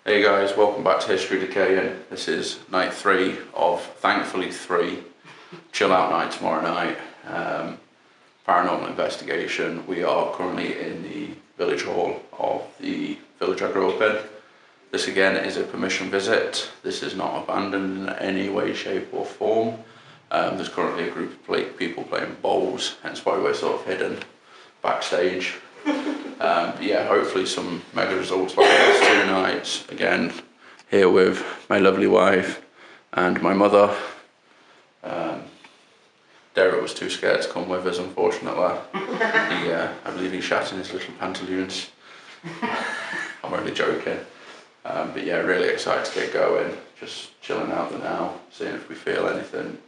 Hey guys, welcome back to History Decaying. This is night 3 of, thankfully 3, chill out night tomorrow night. Paranormal investigation. We are currently in the village hall of the village I grew up in. This again is a permission visit. This is not abandoned in any way, shape or form. There's currently a group of people playing bowls, hence why we're sort of hidden backstage. But yeah, hopefully some mega results like this 2 nights. Again, here with my lovely wife and my mother. Derek was too scared to come with us, unfortunately. I believe he shat in his little pantaloons. I'm only joking. But yeah, really excited to get going. Just chilling out the now, seeing if we feel anything.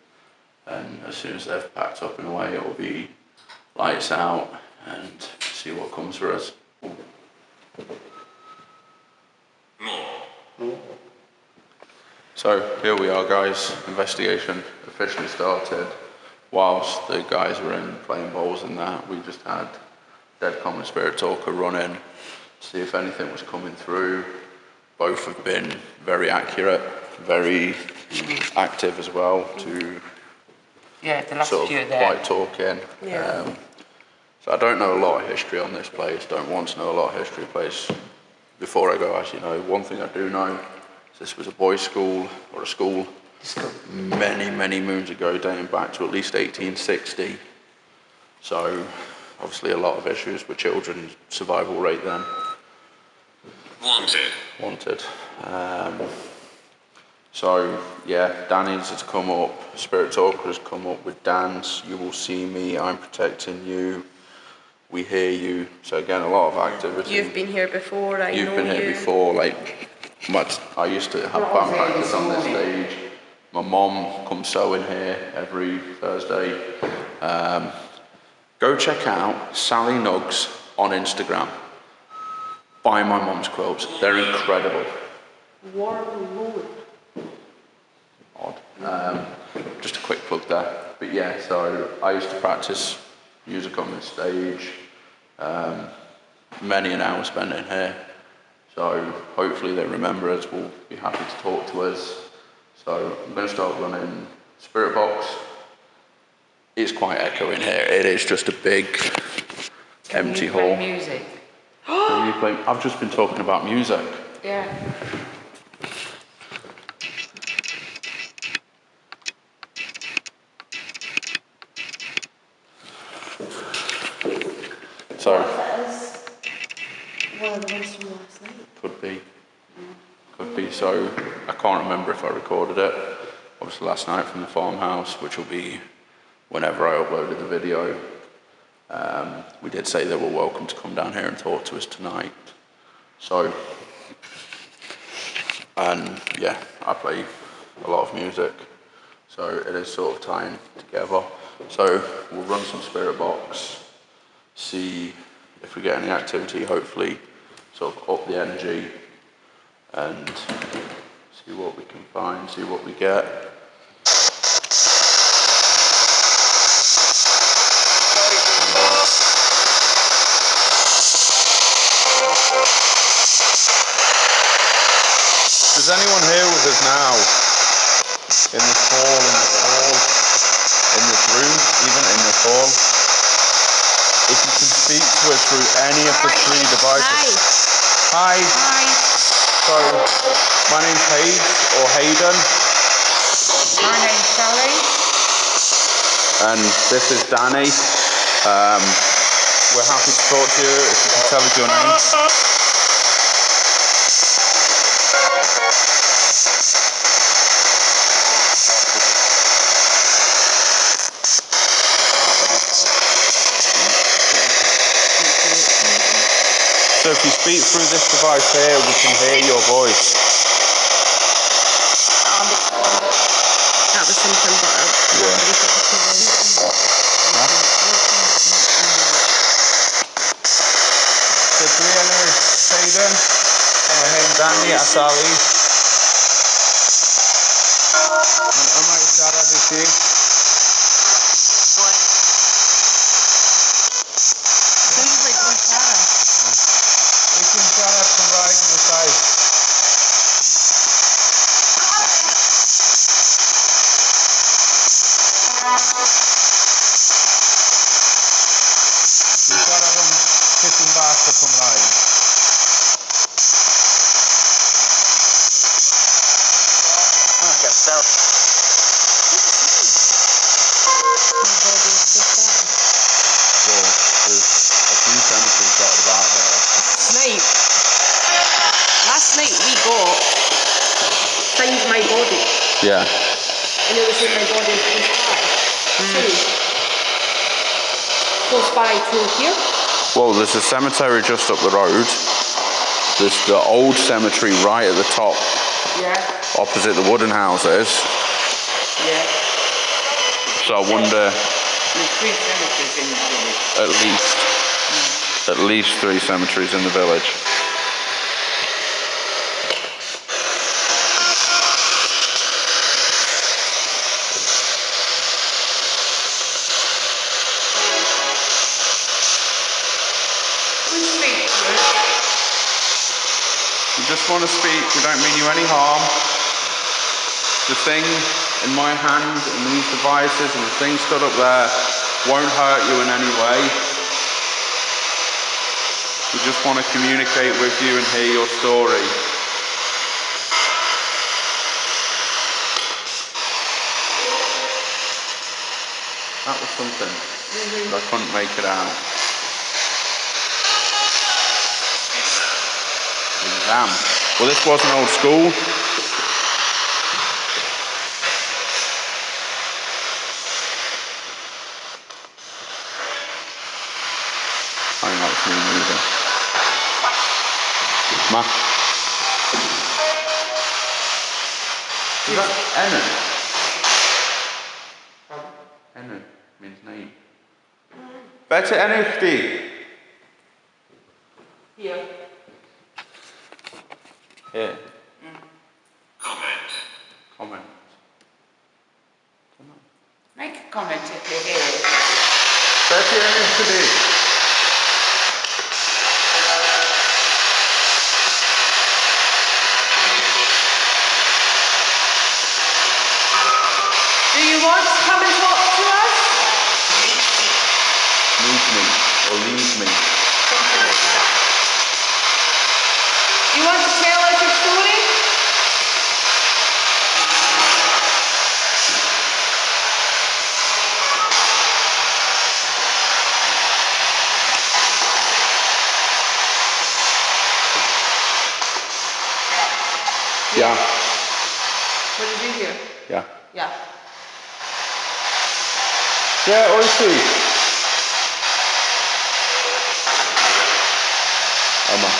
And as soon as they've packed up and away, it will be lights out and see what comes for us. So here we are guys, investigation officially started. Whilst the guys were in playing bowls and that, we just had Deadcom and Spirit Talker run in to see if anything was coming through. Both have been very accurate, very active as well to the last sort few of there. quite talking. So I don't know a lot of history on this place, don't want to know a lot of history of the place. Before I go, as you know, one thing I do know is this was a boys' school, or a school, many moons ago, dating back to at least 1860. So obviously a lot of issues with children's survival rate then. Wanted. So yeah, Danny's has come up, Spirit Talker has come up with Dance, You Will See Me, I'm Protecting You, We Hear You. So again, a lot of activity. You've been here before, You've been here before, like, I used to have band practice on this stage. My mom comes sewing here every Thursday. Go check out Sally Nugs on Instagram. Buy my mom's quilts, they're incredible. Odd. Just a quick plug there. But yeah, so I used to practice music on this stage. Many an hour spent in here. So hopefully they remember us, will be happy to talk to us. So I'm going to start running Spiritbox. It's quite echoing here. It is just a big empty hall. Music. Can you play? I've just been talking about music. Yeah. So one of the ones from last night. could be. So I can't remember if I recorded it. Obviously last night from the farmhouse, which will be whenever I uploaded the video. We did say they were welcome to come down here and talk to us tonight. So, and yeah, I play a lot of music, so it is sort of tying together. So we'll run some Spiritbox, see if we get any activity, hopefully sort of up the energy and see what we can find, see what we get. Is anyone here with us now? In this hall, in this room, even in this hall? If you can speak to us through any of the 3 devices. Hi. So, my name's Hayes, or Hayden. My name's Sally. And this is Danny. We're happy to talk to you if you can tell us your name. So if you speak through this device here, we can hear your voice. That was something, but Cipriano, Hayden, I'm Danny Asali. Ama işaret etti. Sounds like one Sarah. I can tell that from right in the side. my body. Yeah. And it was in my body close by. Close by to here. Well, there's a cemetery just up the road. There's the old cemetery right at the top, Yeah. opposite the wooden houses. Yeah. So I wonder, There's 3 cemeteries in the village. at least 3 cemeteries in the village. We speak to us. We just want to speak, we don't mean you any harm. The thing in my hand and these devices and the thing stood up there won't hurt you in any way. We just want to communicate with you and hear your story. That was something, but I couldn't make it out. Exam. Well, this was an old school. I think that's me moving. Ma. Is that Ennen? Ennen means name. Better Ennuchti. Here. Here. Comment. Make a comment if you hear it. Better Ennuchti. Do you want to come and talk to us? Leave me or leave me. Something like that. You want to tell us a story? Yeah. What did you hear? Yeah. Yeah. Yeah, oishi. Emma.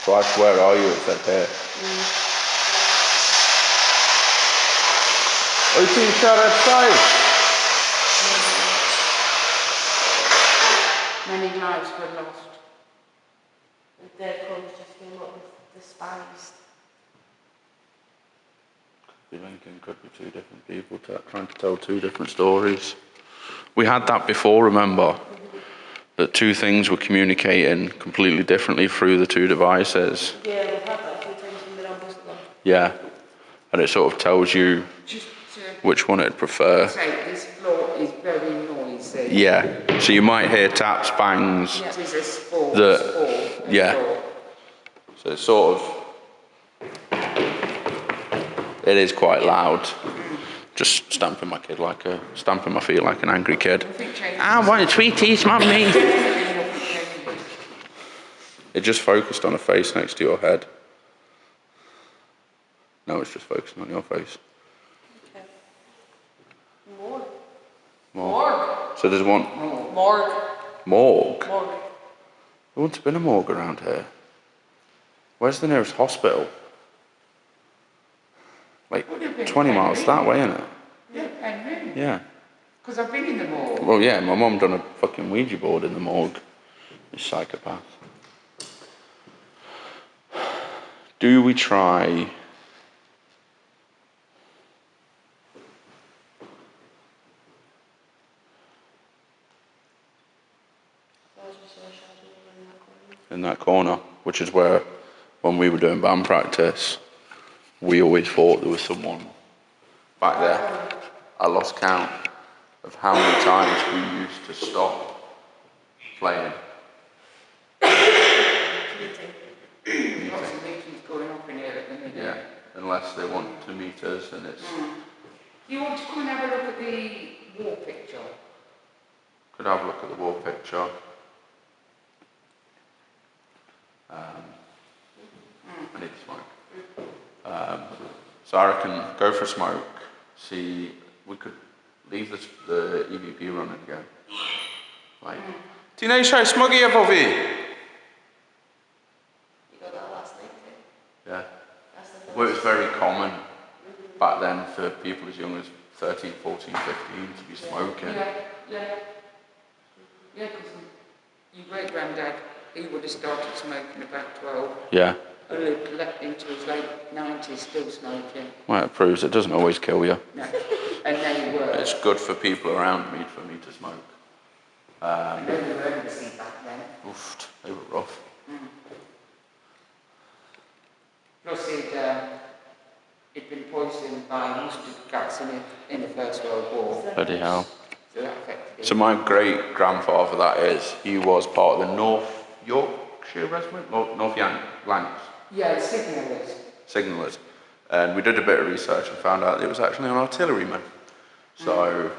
Twice, where are you? It said here. Oishi, shut outside. Many lives were lost. The Deadcom just came up with despised. Lincoln could be 2 different people trying to tell 2 different stories. We had that before, remember? That 2 things were communicating completely differently through the 2 devices. Yeah, we've had that a few times in the numbers though. Yeah. And it sort of tells you Just to which one it'd prefer. say, this floor is very noisy. Yeah. So you might hear taps, bangs. It is a sport. Yeah. So it's sort of, it is quite loud. Just stamping my feet like an angry kid. I want Tweeties, mummy. It just focused on a face next to your head. No, it's just focusing on your face. Okay. Morgue. Morgue. So there's one. Morgue. Morgue. Morgue. There wouldn't have been a morgue around here. Where's the nearest hospital? Like 20 miles that way, isn't it? Yeah, and really. Yeah. Because I've been in the morgue. Well, yeah, my mum done a fucking Ouija board in the morgue. You psychopath. Do we try... in that corner, which is where, when we were doing band practice, we always thought there was someone back there. I lost count of how many times we used to stop playing. Lots of meetings going up in here at the minute. Yeah, unless they want to meet us and it's... You want to come and have a look at the wall picture? Could have a look at the wall picture. I need to smoke. So I reckon go for a smoke. See, we could leave the EVP running again. Like, teenage show smuggy up over here. You got that last night too? Yeah. That's the Well, it was very common back then for people as young as 13, 14, 15 to be smoking. Yeah, because your great granddad, he would have started smoking about 12. Yeah. And lived into his late 90s still smoking. Well, it proves it doesn't always kill you. No. And they were. It's good for people around me for me to smoke. And they were emergency back then. Oof, they were rough. Plus he'd been poisoned by mustard gas in the First World War. Bloody hell. So that affected him. So my great grandfather, that is, he was part of the North Yorkshire Regiment, North Lancs. Yeah, signallers. Signallers. And we did a bit of research and found out it was actually an artilleryman. So,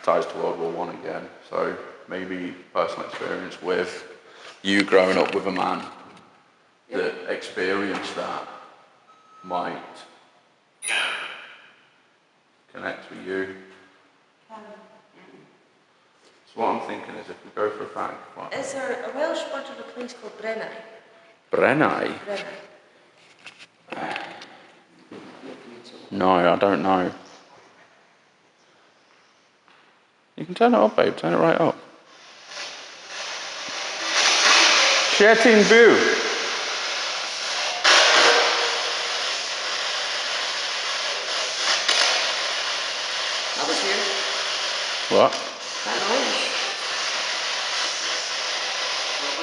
ties to World War I again. So, maybe personal experience with you growing up with a man that experienced that might connect with you. So what I'm thinking is if we go for a fact... What? Is there a Welsh word of a place called Brennai? Brennai? Brennai. No, I don't know. You can turn it up, babe. Turn it right up. Shetting View. That was you? What? That noise.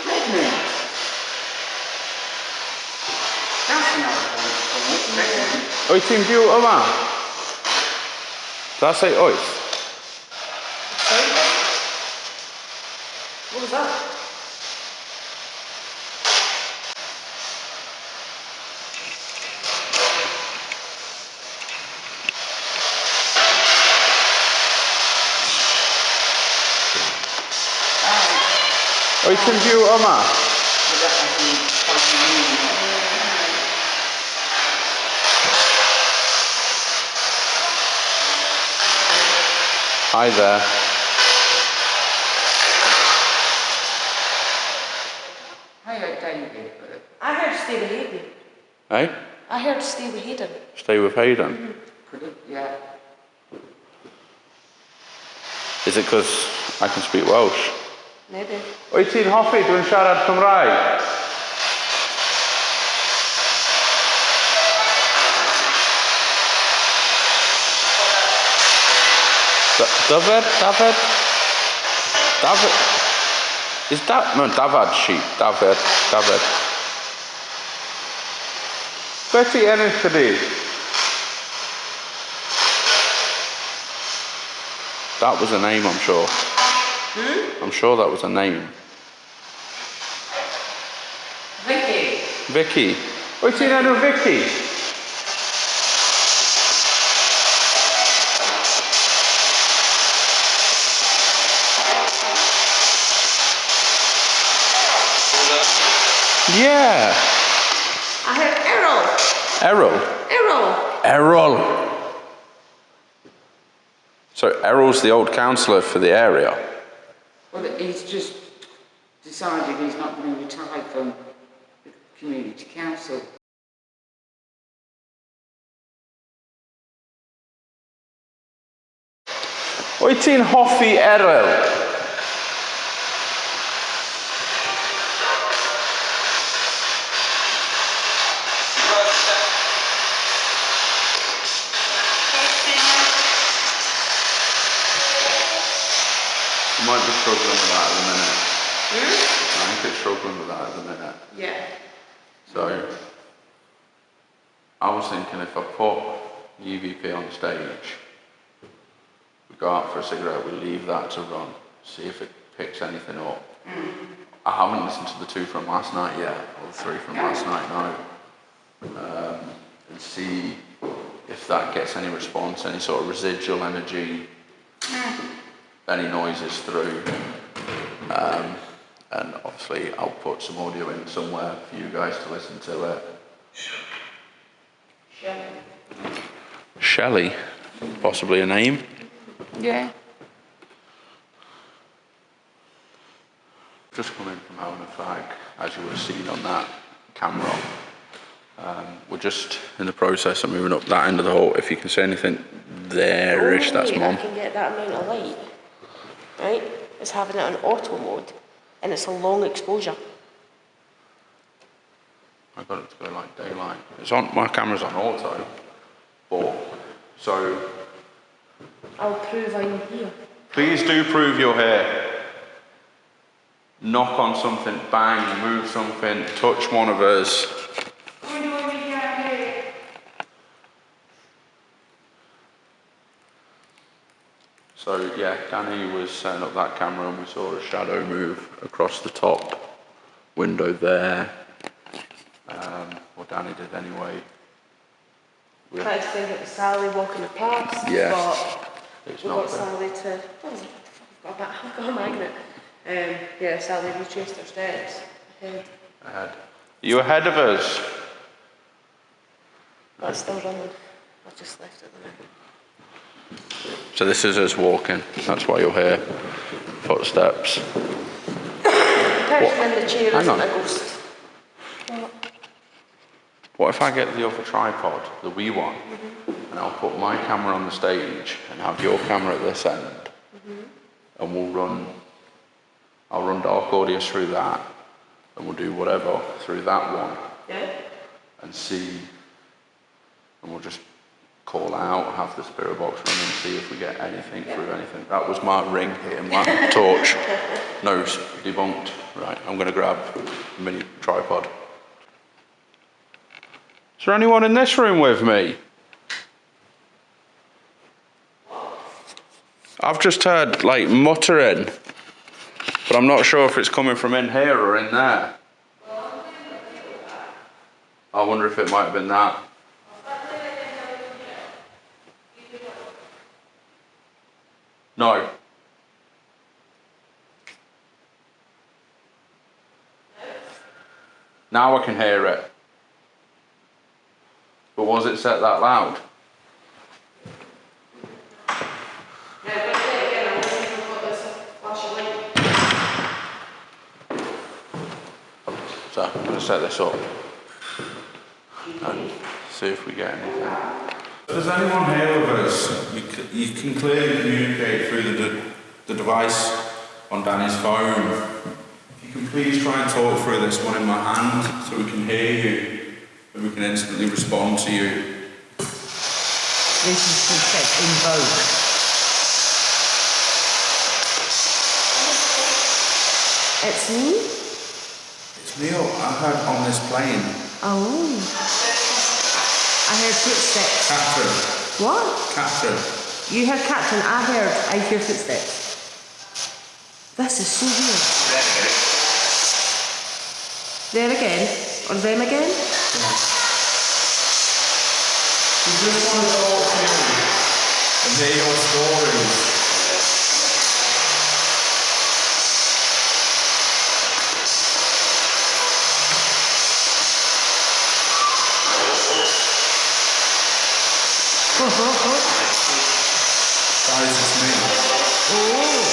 Redmond. That's another one. Redmond. Oes ti'n byw yma? Did I say oes? Sorry? What was that? Oes ti'n byw yma? Hi there. I heard David, but I heard stay with Hayden. Hey? I heard stay with Hayden. Stay with Hayden. could it? Yeah. Is it because I can speak Welsh? Maybe. Wyt ti'n hoffi dwi'n siarad Cymraeg? Dafydd? Is that... No, Dafydd sheep. Dafydd. Be ti ennill chdi? That was a name, I'm sure. I'm sure that was a name. Vicky. Vicky. Wyt ti'n enw Vicky? Yeah. I heard Errol. Errol. Errol. So Errol's the old councillor for the area. Well, he's just decided he's not going to retire from the community council. Wyt ti'n hoffi Errol? I might be struggling with that at the minute. I think it's struggling with that at the minute. Yeah. So, I was thinking if I put the EVP on stage, we go out for a cigarette, we leave that to run, see if it picks anything up. I haven't listened to the 2 from last night yet, or the 3 from last night now, and see if that gets any response, any sort of residual energy, any noises through, and obviously I'll put some audio in somewhere for you guys to listen to it. Shelley, possibly a name. Yeah. Just coming from having a fag, as you would have seen on that camera. We're just in the process of moving up that end of the hall. If you can see anything there-ish, that's Mum. I can get that amount of light, right? It's having it on auto mode, and it's a long exposure. I got it to go like daylight. It's on, my camera's on auto, but, so... I'll prove I'm here. Please do prove you're here. Knock on something, bang, move something, touch one of us. So yeah, Danny was setting up that camera and we saw a shadow move across the top window there. Well, Danny did anyway. I tried to think it was Sally walking past, Yeah, but it's we not got there. Sally to... Oh, I've got a magnet. Yeah, Sally retraced her steps ahead. Ahead. You ahead of us? That's still running. I've just left it there. So this is us walking, that's why you're here. Footsteps. The person in the chair Hang isn't on. a ghost. What if I get the other tripod, the wee one, and I'll put my camera on the stage and have your camera at this end, and I'll run Darkaudious through that, and we'll do whatever through that one, Yeah? and see, and we'll just call out, have the Spiritbox run and see if we get anything through anything. That was my ring here, my torch. No, debunked. Right, I'm going to grab a mini tripod. Is there anyone in this room with me? I've just heard like muttering, but I'm not sure if it's coming from in here or in there. I wonder if it might have been that. No. Now I can hear it. But was it set that loud? Yeah, but again, I wasn't even got this flash of light. So I'm going to set this up and see if we get anything. If there's anyone here with us, you can clearly communicate through the device on Danny's phone. If you can please try and talk through this one in my hand so we can hear you and we can instantly respond to you. This is to set invoke. It's me? It's me, I heard on this plane. Oh. I heard footsteps. Captain. What? Captain. You heard Captain, I hear footsteps. This is so weird. There again? Or them again? We just want to talk to you and hear your stories. Guys, it's me. Oh.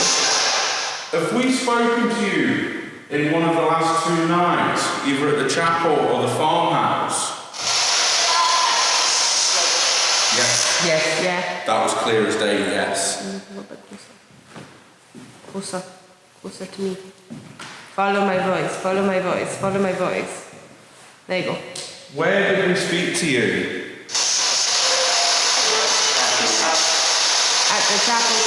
Have we spoken to you in one of the last 2 nights, either at the chapel or the farmhouse? Yes. Yes. Yeah. That was clear as day, yes. A little bit closer. Closer to me. Follow my voice, follow my voice, follow my voice. There you go. Where did we speak to you? At the chapel.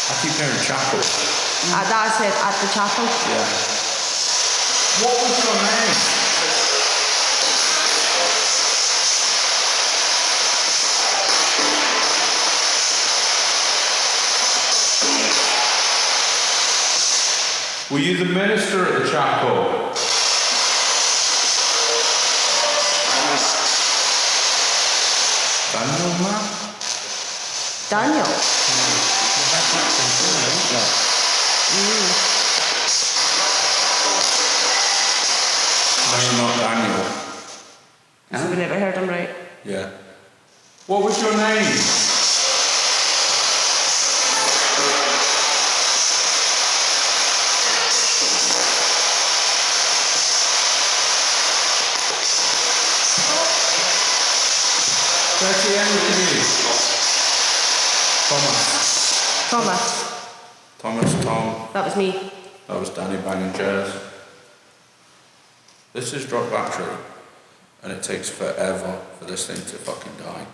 I keep hearing chapel. That's it, at the chapel. Yeah. What was your name? Were you the minister at the chapel? Daniel, man? Daniel. So we never heard him right. Yeah. What was your name? Thomas, Tom. That was me. That was Danny banging chairs. This is drop battery, and it takes forever for this thing to fucking die.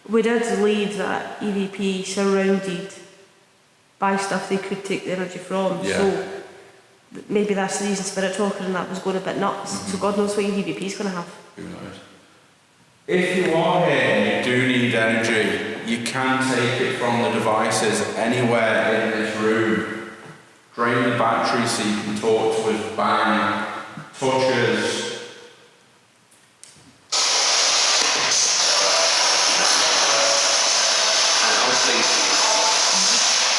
We did leave that EVP surrounded by stuff they could take the energy from. Yeah. So maybe that's the reason Spirit Talker and that was going a bit nuts. So God knows what EVP is going to have. Who knows? If you are here and you do need energy, you can take it from the devices anywhere in this room. Drain the battery so you can talk to us, bang, touches.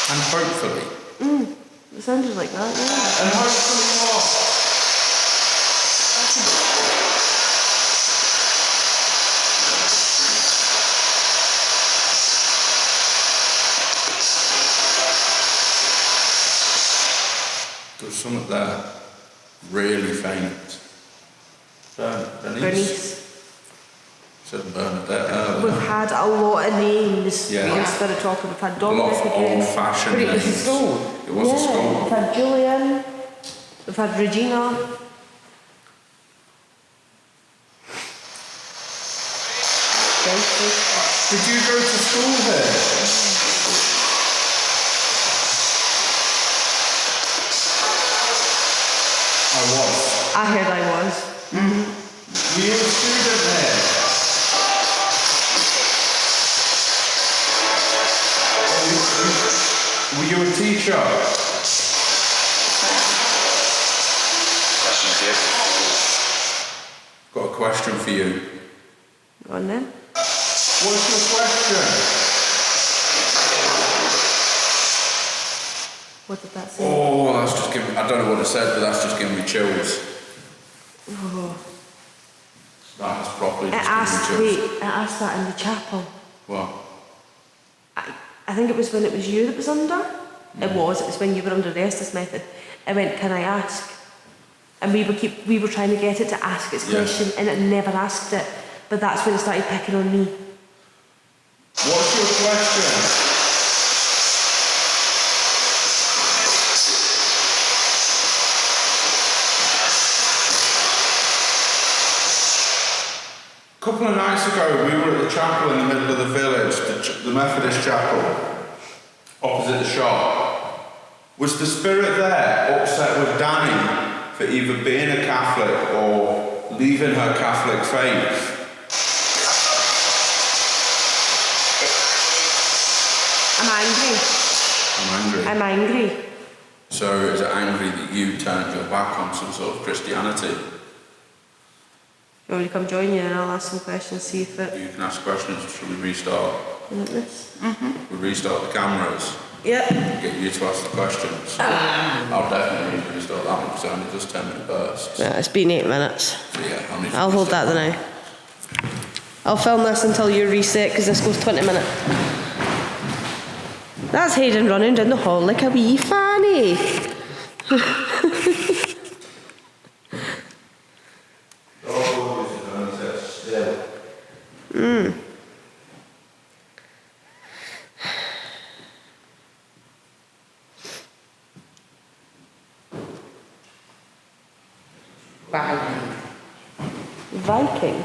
And hopefully. It sounded like that, yeah. And hopefully what? There's something there really faint. Bernice. Said Bernadette. We've had a lot of names Yeah. in Spirit Talker. We've had A lot Dominic of again. old-fashioned But it was a names. school. It was a school. We've had Julian. We've had Regina. Did you go to school here? I was. I heard I was. Were you a student there? Were you a teacher? Got a question for you. Go on then. What's your question? What did that say? Oh, that's just giving. I don't know what it said, but that's just giving me chills. Oh. That's properly It just asked, giving me wait, chills. it asked that in the chapel. What? I think it was when it was you that was under. It was when you were under the Estes method. It went, can I ask? And we were trying to get it to ask its Yeah. question, and it never asked it. But that's when it started picking on me. What's your question? A couple of nights ago, we were at the chapel in the middle of the village, the Methodist chapel, opposite the shop. Was the spirit there upset with Danny for either being a Catholic or leaving her Catholic faith? I'm angry. I'm angry. I'm angry. So is it angry that you turned your back on some sort of Christianity? You want me to come join you and I'll ask some questions, see if it... You can ask questions. Should we restart? Like this? We restart the cameras. Yep. Get you to ask the questions. I'll definitely need to restart that one because it only does 10-minute bursts. Yeah, it's been 8 minutes. So yeah, I'll hold that then now. I'll film this until you reset because this goes 20 minutes. That's Hayden running down the hall like a wee fanny. Viking.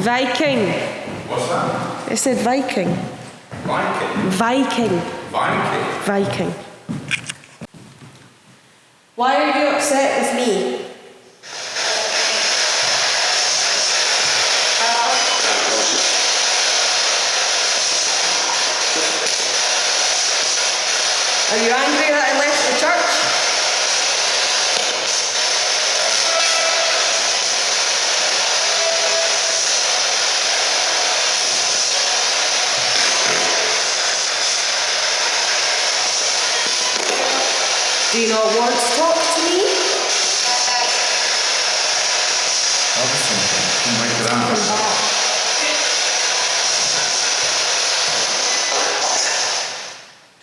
Viking. What's that? I said Viking. Viking? Viking. Viking? Viking. Why are you upset with me? Are you angry that I left the church? Do you not want to talk to me? That was something. Couldn't make it out. Come back.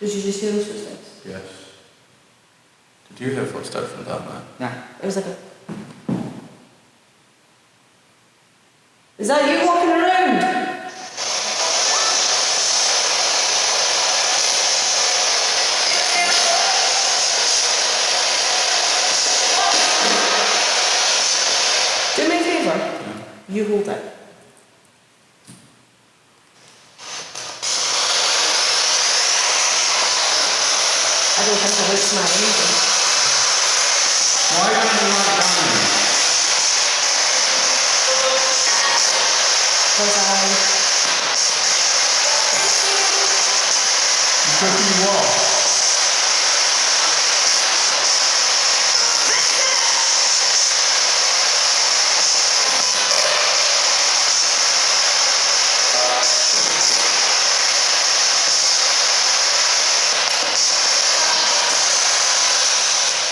Did you just hear those footsteps? Yes. Did you hear footsteps from down there? No. It was like a... Is that you walking around? Do me a favour. Yeah. You hold it. I don't think I hurt my engine. Why don't you like Danny? Because you what?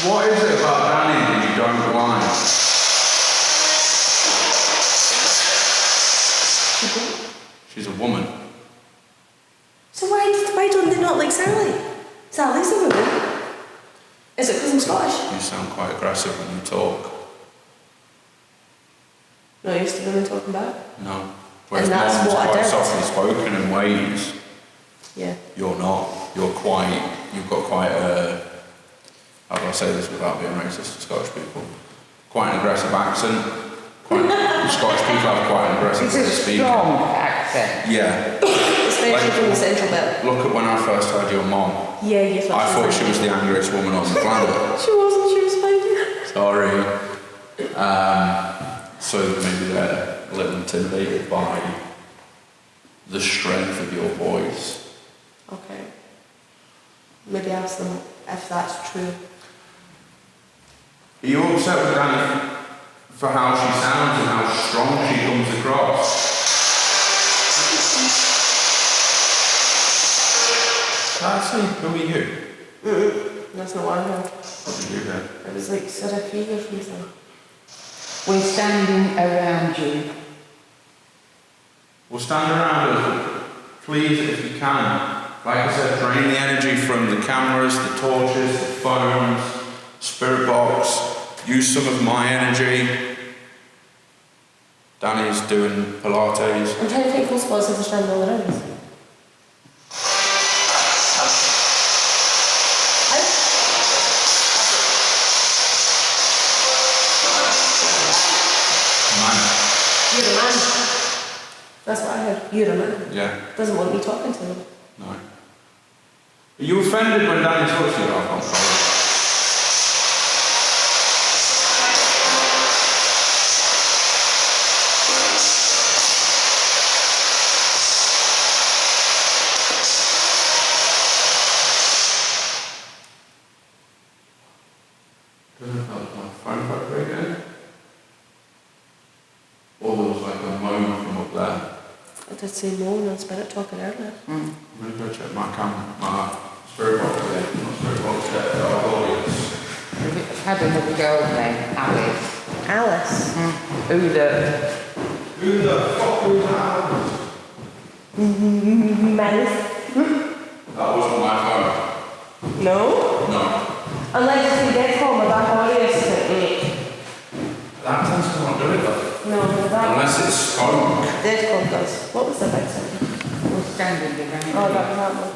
What is it about Danny that you don't like? She's a woman. So why don't they not like Sally? Sally's a woman. Is it because I'm Scottish? You sound quite aggressive when you talk. No, used to women talking back. No. Whereas And that's Mom's what I quite did. softly spoken in ways. Yeah. You're not. You've got quite a, how do I say this without being racist to Scottish people? Quite an aggressive accent. Scottish people have quite an aggressive It's way a of speaking. strong accent. Yeah. Especially from the central belt. Look at when I first heard your mom. Yeah, you thought I thought she was the angriest woman on the planet. She wasn't, she was fine. Sorry. So maybe they're a little intimidated by the strength of your voice. Okay. Maybe ask them if that's true. Are you upset with Danny for how she sounds and how strong she comes across? Actually, who are you? That's not what I heard. What did you hear? It was like Syracuse or something. We're standing around you. Well, stand around us, please, if you can. Like I said, drain the energy from the cameras, the torches, the phones, Spiritbox. Use some of my energy. Danny's doing Pilates. I'm trying to think cool spots if they're standing all around us. You're a man. That's what I heard. You're a man. Yeah, Doesn't want me talking to him. no. Are you offended when Danny talks to you? Oh, I'm sorry. Don't know if that was my phone vibrating. Or there was like a moan from up there. I did say moan on Spirit talking earlier. I'm going to go check my Spiritbox today. Not Spiritbox, Darkaudious. We've had another girl named Alice. Alice. Who the... Who the fuck was that? Mouth. That wasn't my phone. No? No. Unless it's Deadcom and Darkaudious technique. That tends to not do it though. No, that Unless it's smoke. Deadcom does. What was the big thing? We're standing around Oh, you. that one.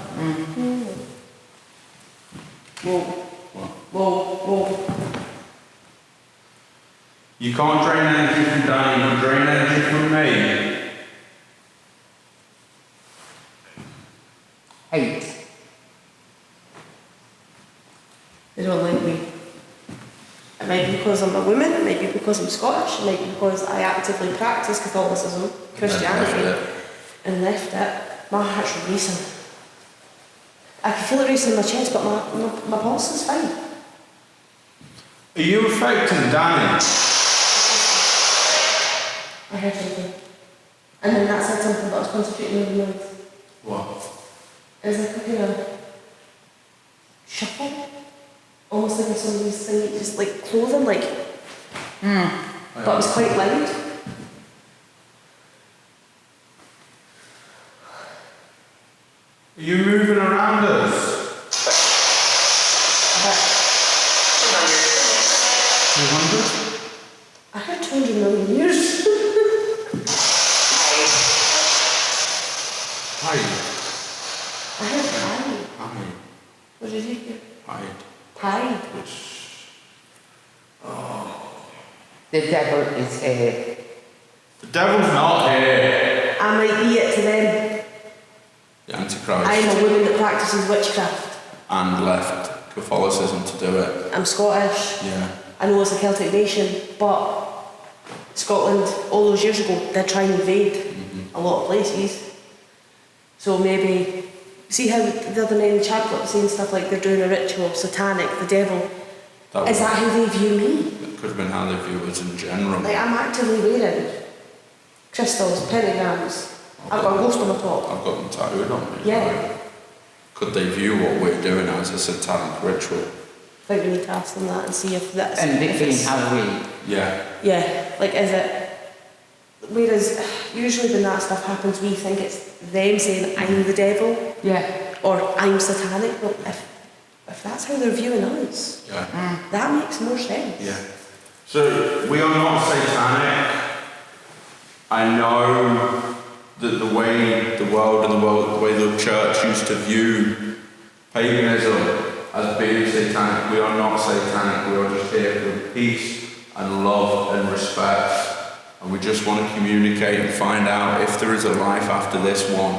Whoa. What? Whoa, whoa. You can't drain energy from Danny, you can drain energy from me. Hate. They don't like me. It might be because I'm a woman, it might be because I'm Scottish, it might be because I actively practice Catholicism, Christianity, and left it. My heart's racing. I can feel it racing in my chest, but my pulse is fine. Are you affecting Danny? I heard something. And then that said something, but I was concentrating on the noise. What? It was like a kind of shuffle. Almost like if somebody's thing, just like clothing, like. But it was quite loud. Are you moving around us? 200? I heard 200 million years. Hide. I heard tide. Hide. What did you hear? Hide. Tide. Which... The devil is here. The devil's not here. I might be it to them. The Antichrist. I'm a woman that practices witchcraft. And left Catholicism to do it. I'm Scottish. Yeah. I know it's a Celtic nation, but Scotland, all those years ago, did try and invade a lot of places. So maybe, see how the other night in the chapel was saying stuff like they're doing a ritual, satanic, the devil. Is that how they view me? It could have been how they view us in general. Like, I'm actively wearing crystals, pentagrams. I've got a ghost on my top. I've got them tattooed on me. Yeah. Right? Could they view what we're doing as a satanic ritual? I think we need to ask them that and see if that's... And it if being it's- Halloween. Yeah. Yeah, like is it... Whereas usually when that stuff happens we think it's them saying I'm the devil Yeah. or I'm satanic. Well, if that's how they're viewing us, Yeah. that makes more sense. Yeah. So we are not satanic. I know that the way the world and the way the church used to view paganism as being satanic, we are not satanic. We are just here with peace and love and respect. And we just want to communicate and find out if there is a life after this one,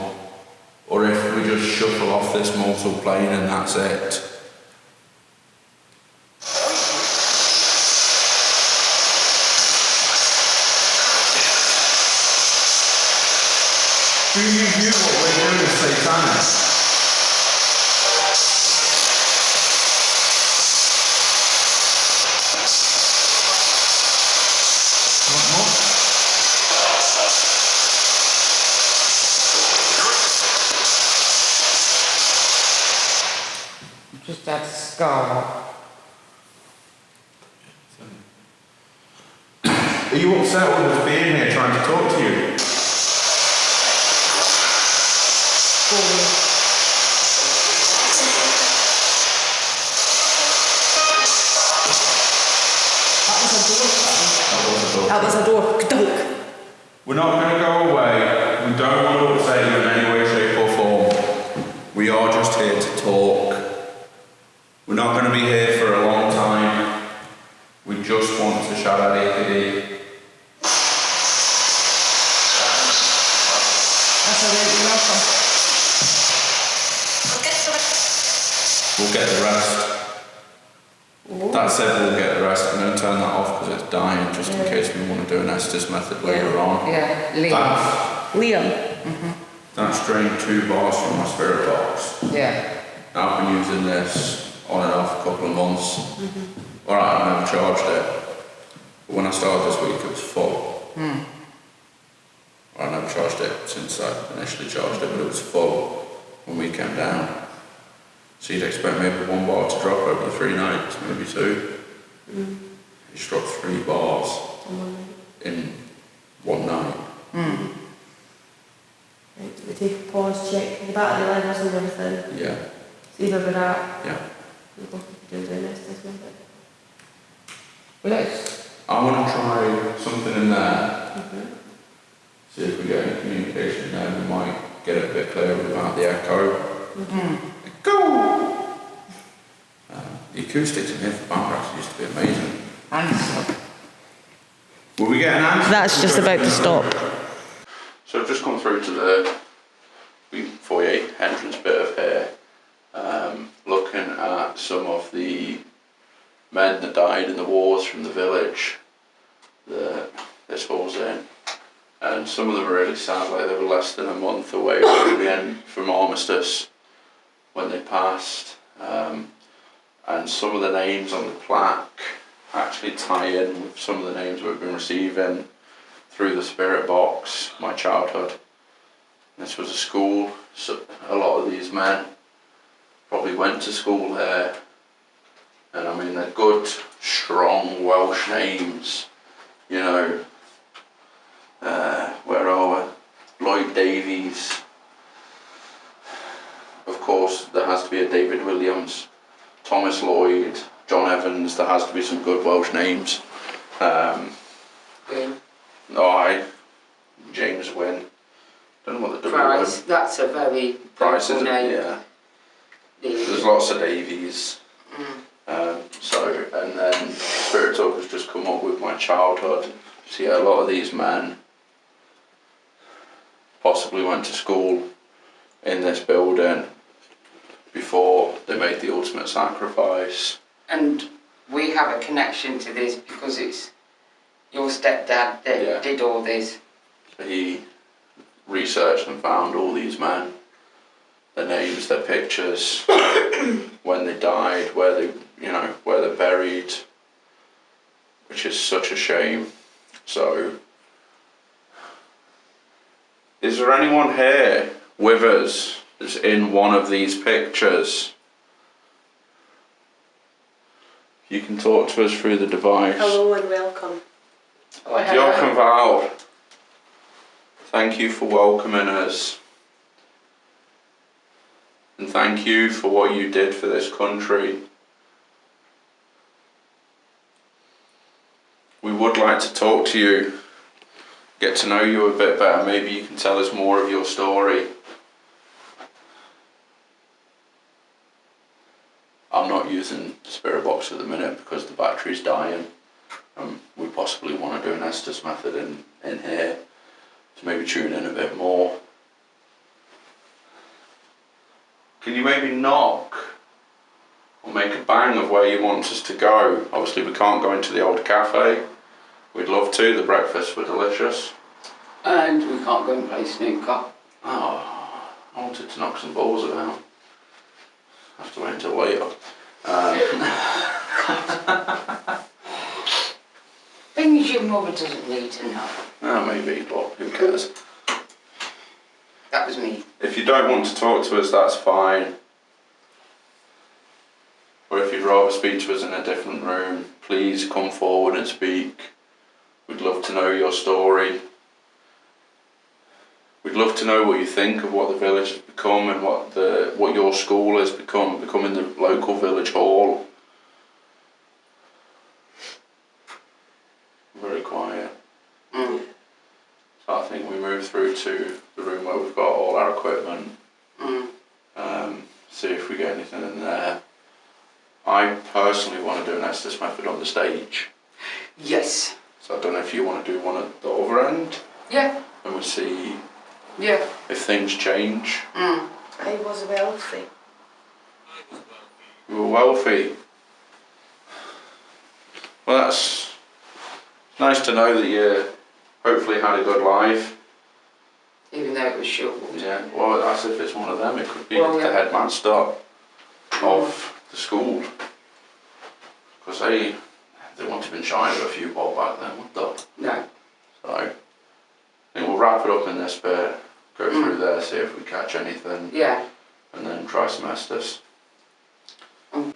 or if we just shuffle off this mortal plane and that's it. Do you view what we're doing as satanic? Want more? Just that scar. Are you upset with us being here trying to talk to you? That was a door. Dunk. We're not going to go away. We don't want to upset you in any way, shape or form. We are just here to talk. We're not going to be here for a long time. We just want to shout at EPD. That's a really welcome. We'll get the rest. Ooh. That said, we'll get the rest. I'm going to turn that off because it's dying, just in Yeah. case we want to do an Estes method later on. Yeah, Liam. Liam. That's drained 2 bars from my Spiritbox. Yeah. Now I've been using this on and off a couple of months. Alright, I've never charged it. But when I started this week, it was full. I never charged it since I initially charged it, but it was full when we came down. So you'd expect maybe 1 bar to drop over the 3 nights, maybe 2. He struck 3 bars in 1 night. Right, so we take a pause, check the battery levels and everything. Yeah, See where we're at. yeah. We'll go do the next with it. Well, let's. I want to try something in there. See if we get any communication there. We might get it a bit clearer without the echo. Echo! The acoustics in here for Bandrax used to be amazing. Will we get an answer? That's just about to stop. So I've just come through to the foyer entrance bit of here, looking at some of the men that died in the wars from the village that this hall's in, and some of them are really sad, like they were less than a month away from armistice when they passed, and some of the names on the plaque actually tie in with some of the names we've been receiving through the Spiritbox, my childhood. This was a school, so a lot of these men probably went to school here, and I mean they're good, strong Welsh names, you know, where are we? Lloyd Davies, of course there has to be a David Williams, Thomas Lloyd, John Evans. There has to be some good Welsh names. Wynne. James Wynne. Don't know what the Price. That's a very Price is name. yeah. There's lots of Davies. And then Spirit Talk has just come up with my childhood. So yeah, a lot of these men possibly went to school in this building before they made the ultimate sacrifice. And we have a connection to this because it's your stepdad that did all this. He researched and found all these men, their names, their pictures, when they died, where they're buried, which is such a shame. So, is there anyone here with us that's in one of these pictures? You can talk to us through the device. Hello and welcome. Oh, hello. Diolch yn fawr. Thank you for welcoming us. And thank you for what you did for this country. We would like to talk to you, get to know you a bit better. Maybe you can tell us more of your story. I'm not using Spiritbox at the minute because the battery's dying. We possibly want to do an Estes method in here to maybe tune in a bit more. Can you maybe knock or make a bang of where you want us to go? Obviously we can't go into the old cafe. We'd love to, the breakfasts were delicious. And we can't go and play snooker. Oh, I wanted to knock some balls about. Have to wait until later. Things your mother doesn't need to know. Maybe, but who cares? That was me. If you don't want to talk to us, that's fine. Or if you'd rather speak to us in a different room, please come forward and speak. We'd love to know your story. We'd love to know what you think of what the village has become and what your school has becoming the local village hall. Very quiet. So I think we move through to the room where we've got all our equipment. See if we get anything in there. I personally want to do an Estes method on the stage. Yes. So I don't know if you want to do one at the other end. Yeah. And we see if things change. I was wealthy. You were wealthy. Well, that's nice to know that you hopefully had a good life. Even though it was short. Yeah, well, that's if it's one of them. It could be Well, the headmaster of the school. Because they wouldn't have been shy of a few bob back then, would they? No. So, I think we'll wrap it up in this bit, go through there, see if we catch anything. Yeah. And then try some Estes. Turn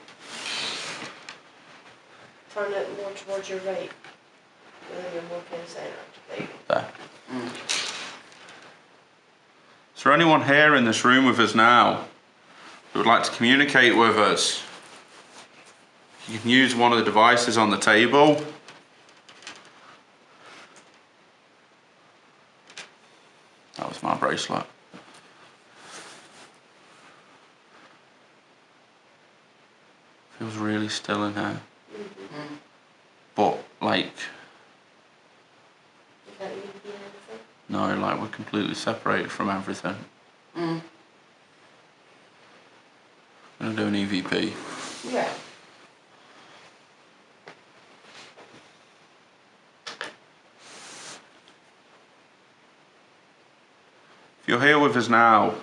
it more towards your right. And then you're more kind of centre. There you go. There. Is there anyone here in this room with us now who would like to communicate with us? You can use one of the devices on the table. That was my bracelet. Feels really still in here. But like, You can't even hear anything. no, like we're completely separated from everything. I'm gonna do an EVP. Yeah. If you're here with us now,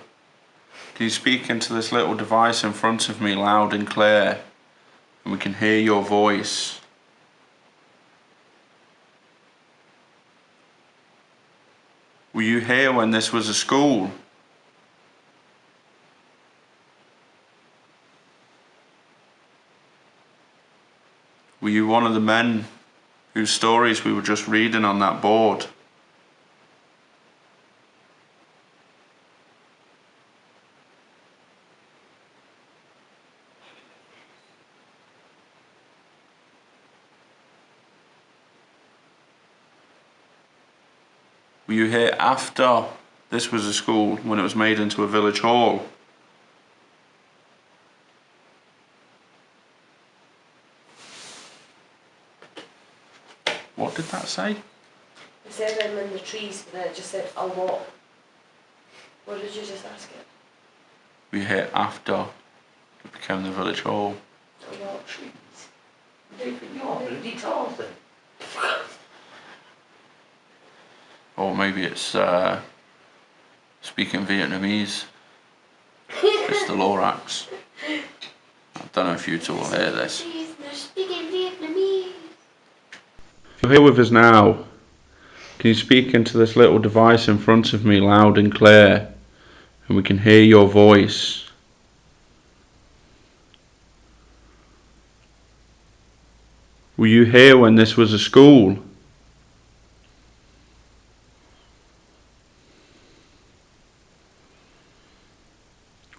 can you speak into this little device in front of me loud and clear, and we can hear your voice? Were you here when this was a school? Were you one of the men whose stories we were just reading on that board? Were you here after this was a school, when it was made into a village hall? What did that say? It said I'm in the trees, but then it just said a lot. What did you just ask it? Were you here after it became the village hall? A lot. Trees. David, you're bloody Tarzan. Or maybe it's speaking Vietnamese. It's the Lorax. I don't know if you two will hear this. They're speaking Vietnamese. If you're here with us now, can you speak into this little device in front of me loud and clear, and we can hear your voice? Were you here when this was a school?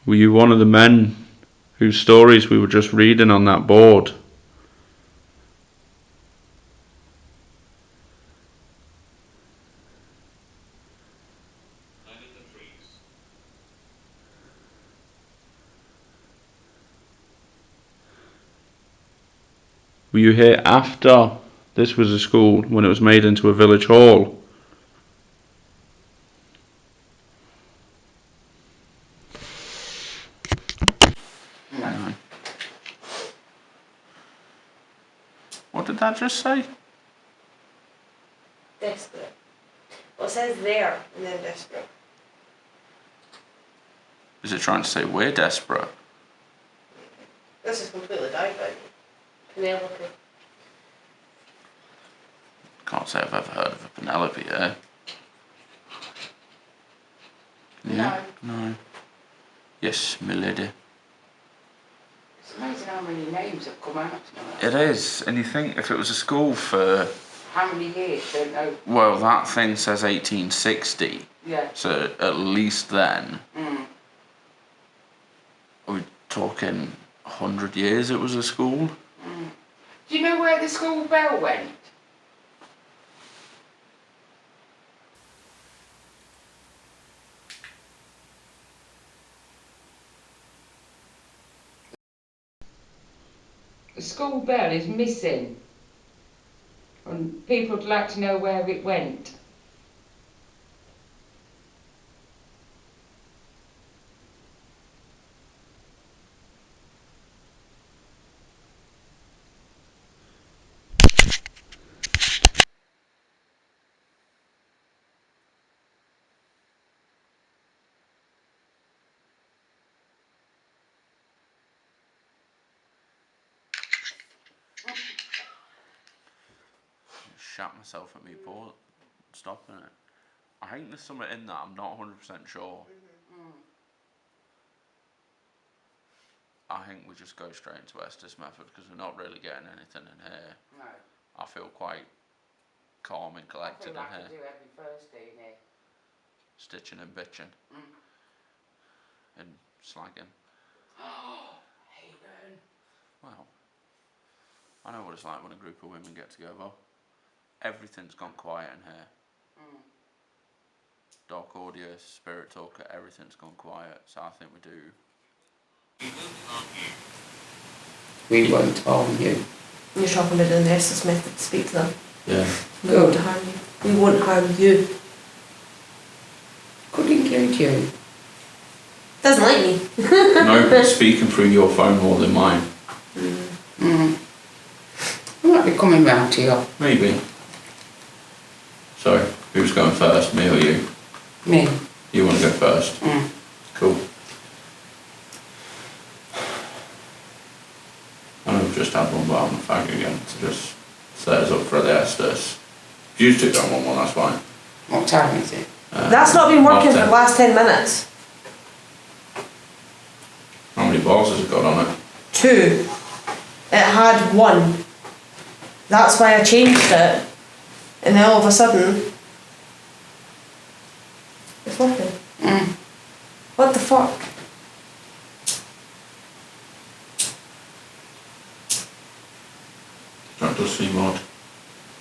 Were you one of the men whose stories we were just reading on that board? Were you here after this was a school, when it was made into a village hall? No. What did that just say? Desperate. Well, it says there and then desperate. Is it trying to say we're desperate? This is completely died by me. Penelope. Can't say I've ever heard of a Penelope, eh? Yeah? No. Yes, milady. It's amazing how many names have come out now. It is, and you think if it was a school for, How many years? Don't know. well, that thing says 1860, Yeah. so at least then, Mm. are we talking 100 years it was a school? Mm. Do you know where the school bell went? The school bell is missing. And people would like to know where it went. Shat myself at me, Paul. Stopping it. I think there's something in that, I'm not 100% sure. I think we just go straight into Estes method because we're not really getting anything in here. No. I feel quite calm and I collected feel in like I here. do every Thursday in here. Stitching and bitching and slagging. Hayden. Well, I know what it's like when a group of women get together. Everything's gone quiet in here. Darkaudious, Spirit Talker, everything's gone quiet. So I think we do. We won't harm you. You're talking about the Estes method to speak to them. Yeah. We won't harm you. We won't harm you. Could include you. Doesn't like me. No, but speaking through your phone more than mine. I might be coming round to you. Maybe. So, who's going first, me or you? Me. You want to go first? Cool. I know we've just had one, but I'm a fag again to just set us up for the Estes. If you two don't want one, that's fine. What time is it? That's not been working for the last 10 minutes. How many balls has it got on it? 2. It had 1. That's why I changed it. And then all of a sudden, it's working. What the fuck? That does seem odd.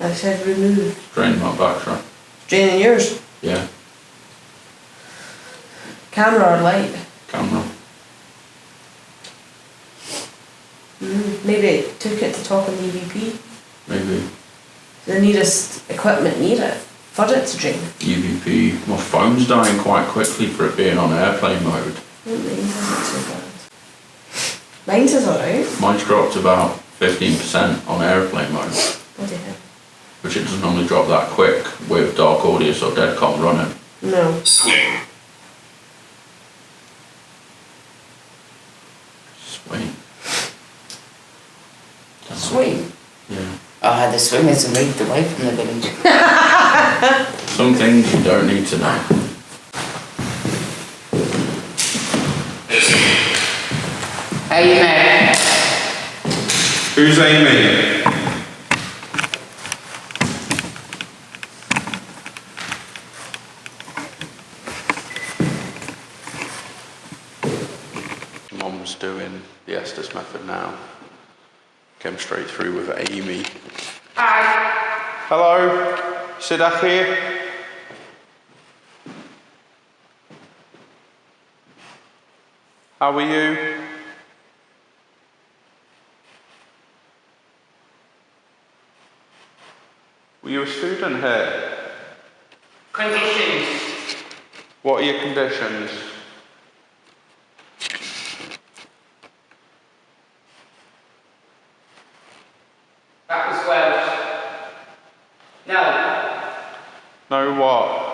I said remove. Drain my battery. Draining yours. Yeah, Camera or light? camera. Maybe it took it to talk on the EVP. Maybe. The nearest equipment near it for it to drain. EVP. My phone's dying quite quickly for it being on airplane mode. Mine's isn't too bad. Mine's is alright. Mine's dropped about 15% on airplane mode, Bloody hell. which it doesn't normally drop that quick with Darkaudious or Deadcom running. No. Swing. Swing. Yeah. The swimmers are moved away from the village. Some things you don't need to know. Amen. Who's Amy? Mom's doing the Estes method now. Came straight through with Amy. Hi. Hello, Siddach here. How are you? Were you a student here? Conditions. What are your conditions? That was Welsh. No. No what?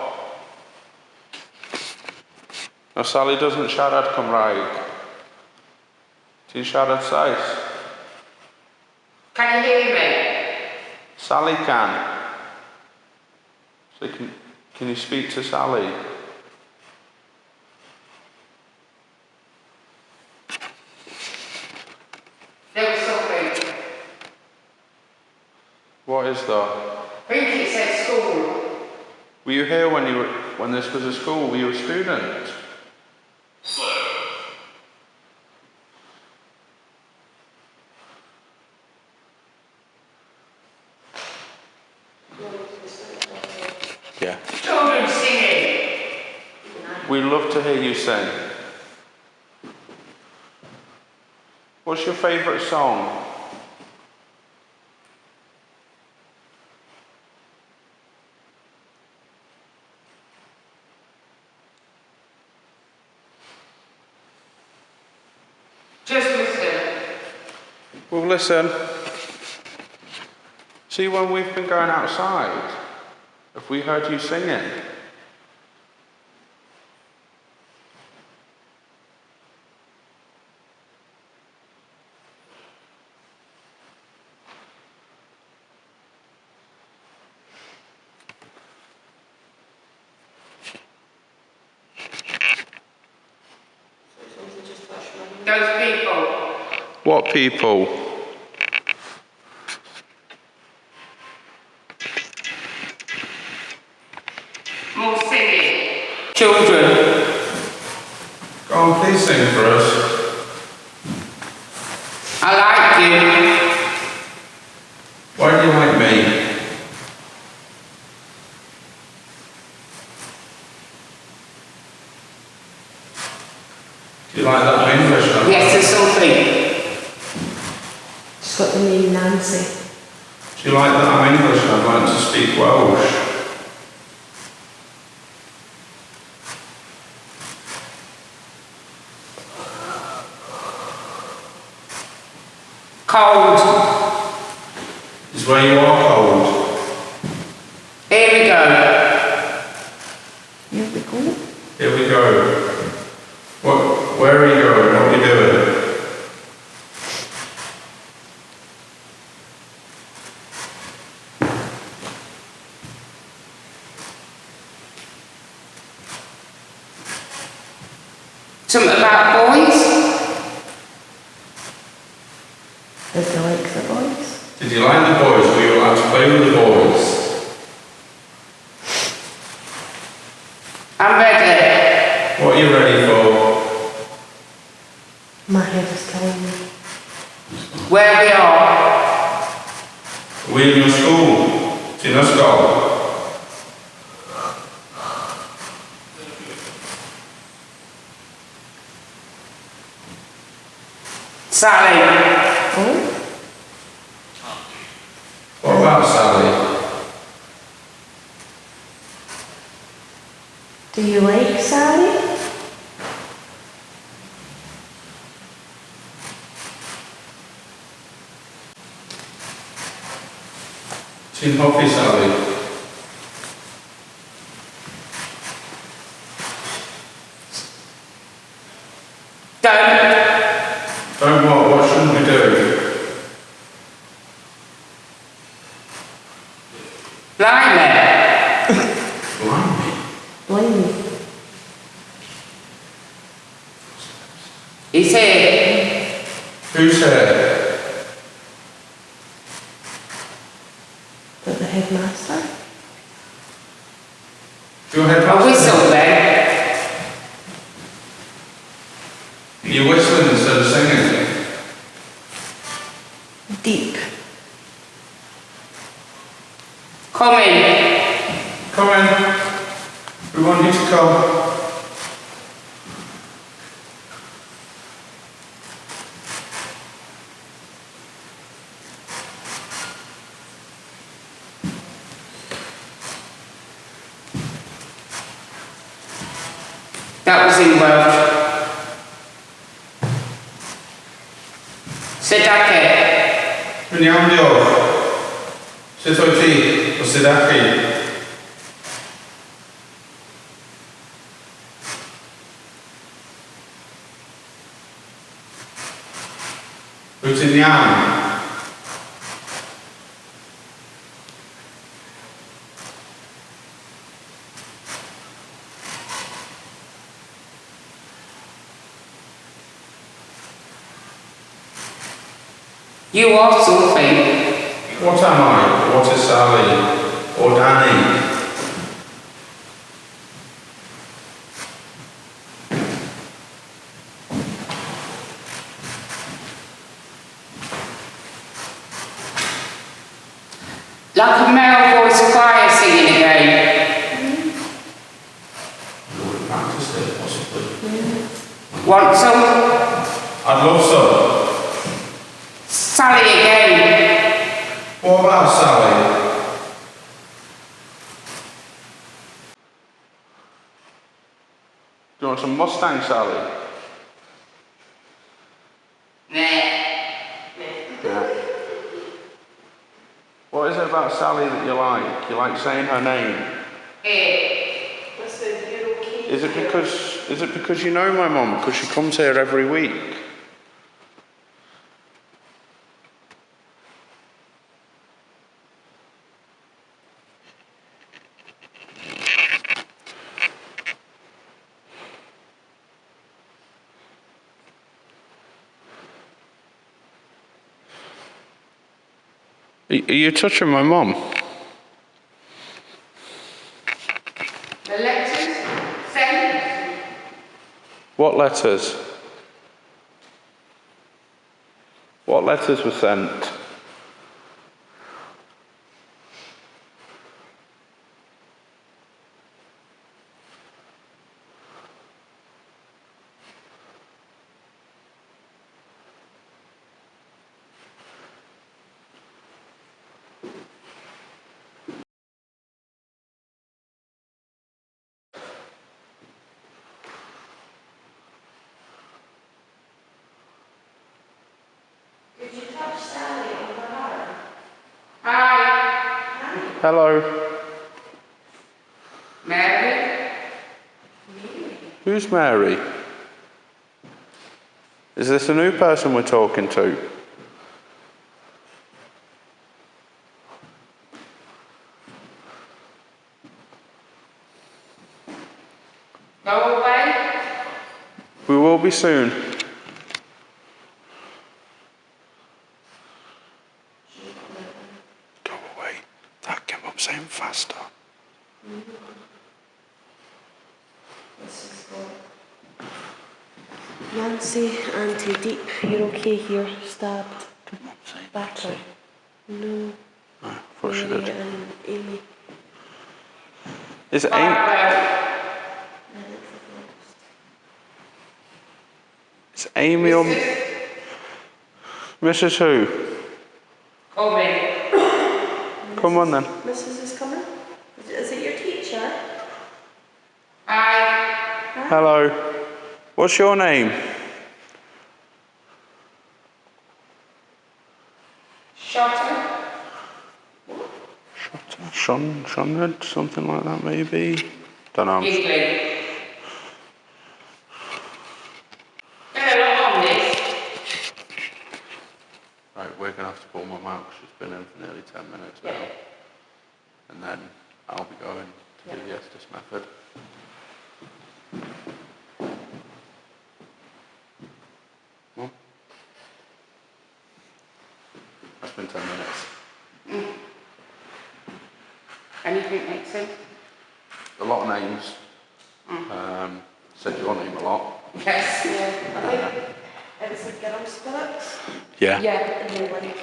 No, Sally doesn't siarad Cymraeg. Ti'n siarad Saes? Can you hear me? Sally can. So can you speak to Sally? There was something. What is that? I think it said school. Were you here when this was a school? Were you a student? Yeah. Children singing. We love to hear you sing. What's your favourite song? Just listen. Well, listen. See, when we've been going outside, have we heard you singing? Those people. What people? More singing. Children. Go on, please sing for us. I like you. Why do you like me? Do you like that English one? Yes, there's something. She's got the name Nancy. Do you like that I'm English and I'd like to speak Welsh? Cold. Is where you are cold. Here we go. Here we go. Here we go. Where are you going? What are you doing? Something about boys. Did you like the boys? Did you like the boys? Were you allowed to play with the boys? I'm ready. What are you ready for? My head is killing me. Where we are. Are we in your school? Ti'n ysgol? Sally. Oh, What about Sally? do you like Sally? Team Hoppy Sally. Don't what? What shouldn't we do? Blimey. Blimey. Blame. He's here. Who's here? But the headmaster? Your head A whistle then. You're whistling instead of singing. Deep. Come in. Come in. We want you to come. That was in Welsh. Sedake. Dwi'n iawn diolch. Sut wyt ti? O sut ach chi? Wyt ti'n iawn? You are something. What am I? What is Sally? Or Danny? Like a male voice choir singing again. You would have practiced it, possibly. Want some? I'd love some. Sally again. What about Sally? Do you want some Mustang Sally? Nah. Yeah. What is it about Sally that you like? You like saying her name? Here. Listen, you're okay. Is it because you know my mum? Because she comes here every week? Are you touching my mum? The letters sent. What letters? What letters were sent? Did you touch Sally on the arm? Hi. Hello. Mary. Who's Mary? Is this a new person we're talking to? Go away. We will be soon. Go away. That came up saying faster. Nancy, Auntie, Deep, you're okay here, stabbed. Battle. No. I thought she Mary did. and Amy. Is it Amy or Mrs. Who? Coming. Come on then. Mrs. is coming? Is it your teacher? Hi. Hello. What's your name? Shotter. Shonred, something like that maybe. Don't know. Giggling. On this. Right, we're gonna have to pull my out 'cause she's been in for nearly 10 minutes now. And then I'll be going to do the Estes method. Well, that's been 10 minutes. Anything make sense? A lot of names. Said your name a lot. Yes. Yeah, I think it was the girl spirits. Yeah. Yeah. And they wanted to,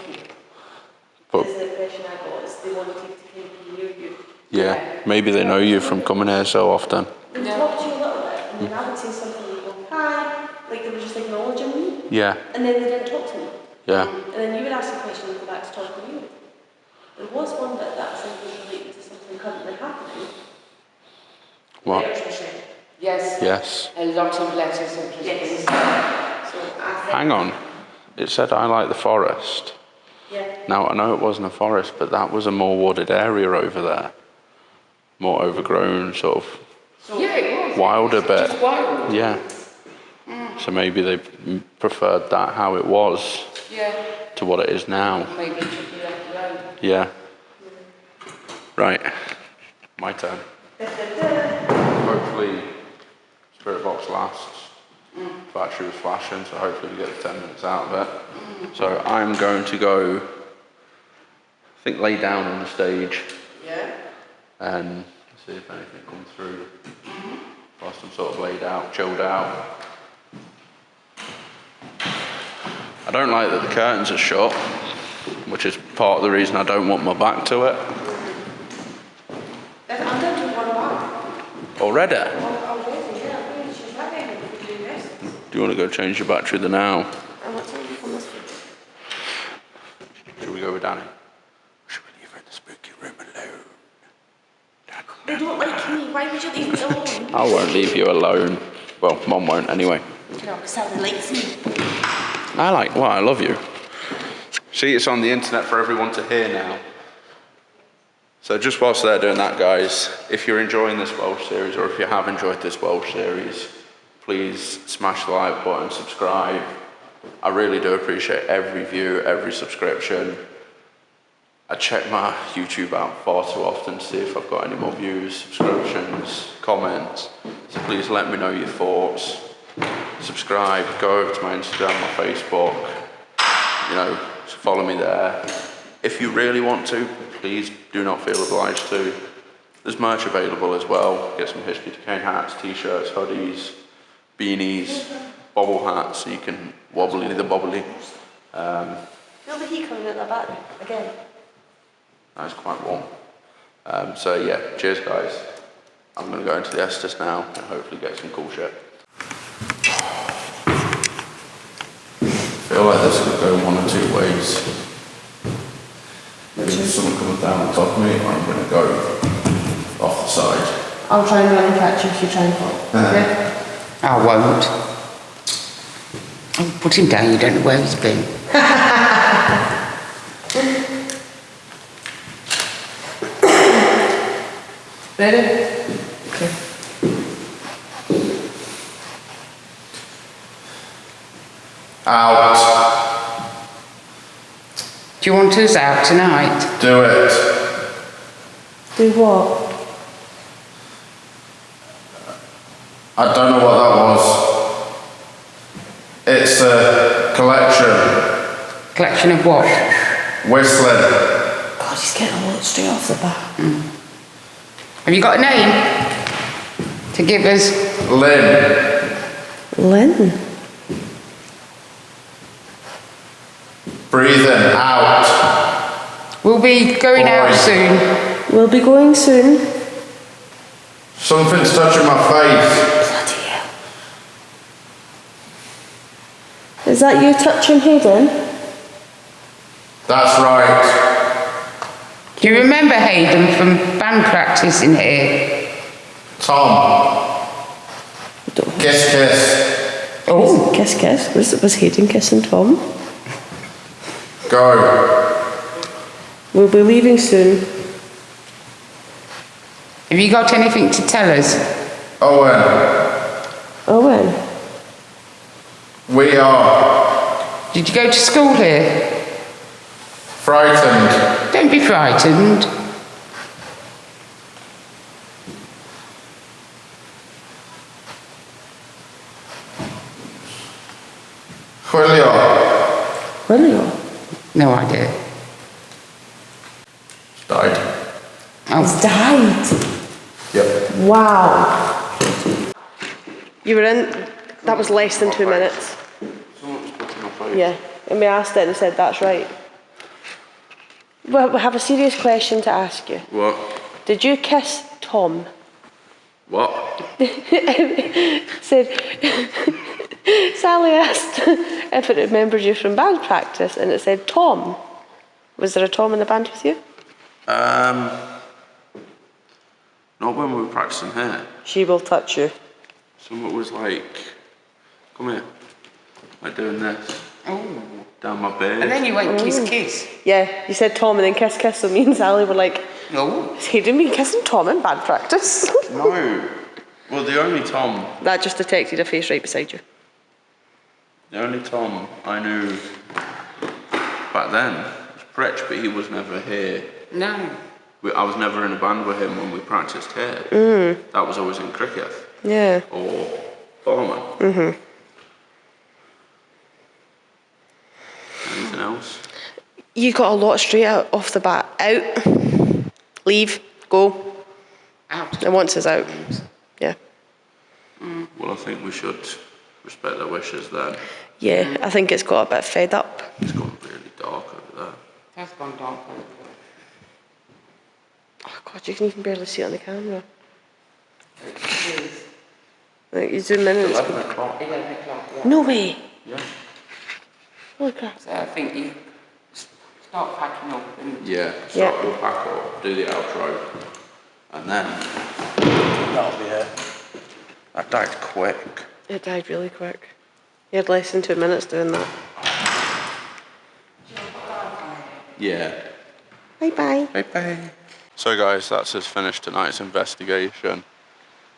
But is the impression I got, is they wanted to come near you. yeah, maybe they know you from coming here so often. They would talk to you a little bit, and then I would say something and you go, hi, like they were just acknowledging me, Yeah, and then they didn't talk to me. yeah. And then you would ask a question and go back to talking to you. There was one bit that seemed related to something currently happening. What? Letters were sent. Yes. Yes. A lot of letters and Yes. presents. So I think, Hang on. It said I like the forest. yeah, Now, I know it wasn't a forest, but that was a more wooded area over there. More overgrown, sort of Yeah, it was. wilder bit. Just wild. Yeah. So maybe they preferred that how it was Yeah. to what it is now. Maybe it should be left alone. Yeah. Right. My turn. Hopefully, Spiritbox lasts. Battery was flashing, so hopefully we get the 10 minutes out of it. So I'm going to go, I think, lay down on the stage yeah. and see if anything comes through whilst I'm sort of laid out, chilled out. I don't like that the curtains are shut, which is part of the reason I don't want my back to it. I'm down to 1 hour. Already? Already, yeah. I think she's ready and we can do this. Do you want to go change your battery the now? And what time do you come this week? Should we go with Danny? Should we leave her in the spooky room alone? They don't like me. Why would you leave me alone? I won't leave you alone. Well, Mum won't anyway. No, because Sally likes me. I love you. See, it's on the internet for everyone to hear now. So just whilst they're doing that, guys, if you're enjoying this Welsh series, or if you have enjoyed this Welsh series, please smash the like button, subscribe. I really do appreciate every view, every subscription. I check my YouTube out far too often to see if I've got any more views, subscriptions, comments. So please let me know your thoughts. Subscribe, go over to my Instagram, my Facebook, follow me there. If you really want to, please do not feel obliged to. There's merch available as well. Get some History Decaying hats, t-shirts, hoodies, beanies, bobble hats, so you can wobbly the bobbly. Feel the heat coming out the back again. That's quite warm. So yeah, cheers guys. I'm going to go into the Estes now and hopefully get some cool shit. I feel like this could go one or two ways. Maybe someone comes down on top of me, or I'm going to go off the side. I'll try and run and catch you if you try and fall. Okay? I won't. Oh, put him down, you don't know where he's been. Ready? Okay. Out. Do you want us out tonight? Do it. Do what? I don't know what that was. It's a collection. Collection of what? Whistling. God, he's getting a lot straight off the bat. Have you got a name to give us? Lynn. Lynn? Breathing out. We'll be going out Boy. soon. We'll be going soon. Something's touching my face. Bloody hell. Is that you touching Hayden? That's right. Do you remember Hayden from band practice in here? Tom. Kiss, kiss. Oh. Kiss, kiss. Was Hayden kissing Tom? Go. We'll be leaving soon. Have you got anything to tell us? Owen. Owen. We are Did you go to school here? frightened. Don't be frightened. Chwilio. William. No idea. Died. Oh, Died. Yep. Wow. You were in, that was less than 2 minutes. Yeah, and we asked it and said that's right. Well, we have a serious question to ask you. What? Did you kiss Tom? What? Said, Sally asked if it remembered you from band practice and it said Tom. Was there a Tom in the band with you? Not when we were practicing here. She will touch you. Someone was like, come here. Like doing this. oh. Down my beard. And then you went kiss, kiss. Yeah, you said Tom and then kiss, kiss, so me and Sally were like, Oh. has Hayden been kissing Tom in band practice? No. Well, the only Tom That just detected a face right beside you. I knew back then was Pritch, but he was never here. No. I was never in a band with him when we practiced here. That was always in cricket Yeah. or Barman. Anything else? You got a lot straight out off the bat. Out, leave, go. Out. And once it's out. Yeah. Well, I think we should respect their wishes then. Yeah, I think it's got a bit fed up. It's gone really dark over there. That's gone dark. Oh God, you can even barely see it on the camera. Like, you zoom in and it's... 11 o'clock. 11 o'clock, yeah. No way. Yeah. Holy crap. So I think you start packing up and... Yeah, so Yeah. we'll pack up, do the outro, and then that'll be it. That died quick. It died really quick. You had less than 2 minutes doing that. Yeah. Bye-bye. Bye. So guys, that's us finished tonight's investigation.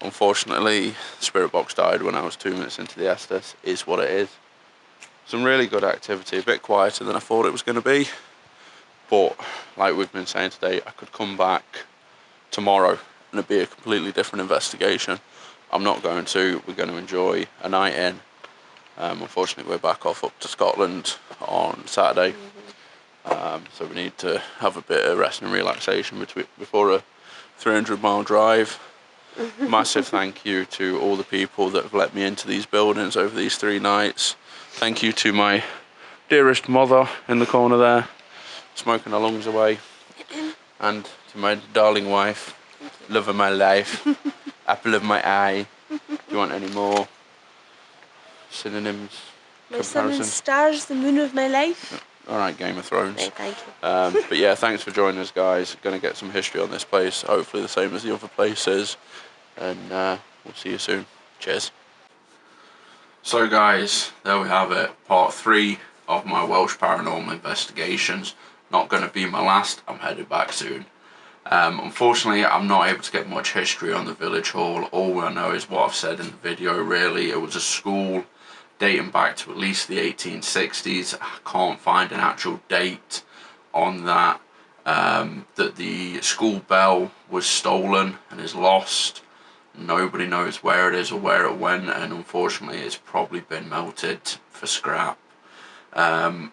Unfortunately, Spiritbox died when I was 2 minutes into the Estes, is what it is. Some really good activity, a bit quieter than I thought it was going to be. But, like we've been saying today, I could come back tomorrow and it'd be a completely different investigation. I'm not going to, we're going to enjoy a night in. Unfortunately, we're back off up to Scotland on Saturday. So we need to have a bit of rest and relaxation before a 300-mile drive. Massive thank you to all the people that have let me into these buildings over these 3 nights. Thank you to my dearest mother in the corner there, smoking her lungs away. And to my darling wife, love of my life, apple of my eye. Do you want any more synonyms? My sun and Comparisons? stars, the moon of my life. Alright, Game of Thrones. Right, thank you. But yeah, thanks for joining us, guys. Going to get some history on this place, hopefully the same as the other places. And we'll see you soon. Cheers. So guys, there we have it. Part 3 of my Welsh paranormal investigations. Not going to be my last. I'm headed back soon. Unfortunately, I'm not able to get much history on the village hall. All I know is what I've said in the video, really. It was a school dating back to at least the 1860s. I can't find an actual date on that. That the school bell was stolen and is lost. Nobody knows where it is or where it went, and unfortunately it's probably been melted for scrap. What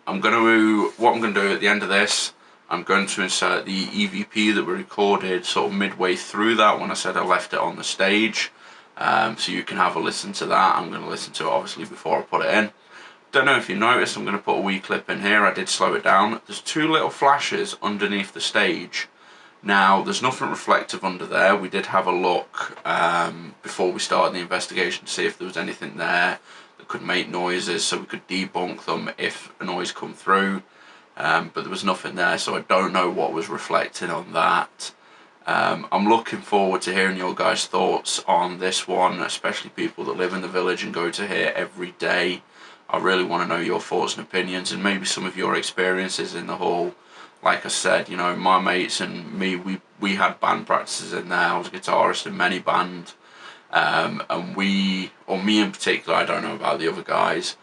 I'm going to do at the end of this, I'm going to insert the EVP that we recorded sort of midway through that when I said I left it on the stage. So you can have a listen to that. I'm going to listen to it obviously before I put it in. Don't know if you noticed, I'm going to put a wee clip in here. I did slow it down. There's 2 little flashes underneath the stage. Now, there's nothing reflective under there. We did have a look before we started the investigation to see if there was anything there that could make noises so we could debunk them if a noise come through. but there was nothing there, so I don't know what was reflecting on that. I'm looking forward to hearing your guys' thoughts on this one, especially people that live in the village and go to here every day. I really want to know your thoughts and opinions, and maybe some of your experiences in the hall. Like I said, you know, my mates and me, we had band practices in there. I was a guitarist in many bands, and me in particular, I don't know about the other guys,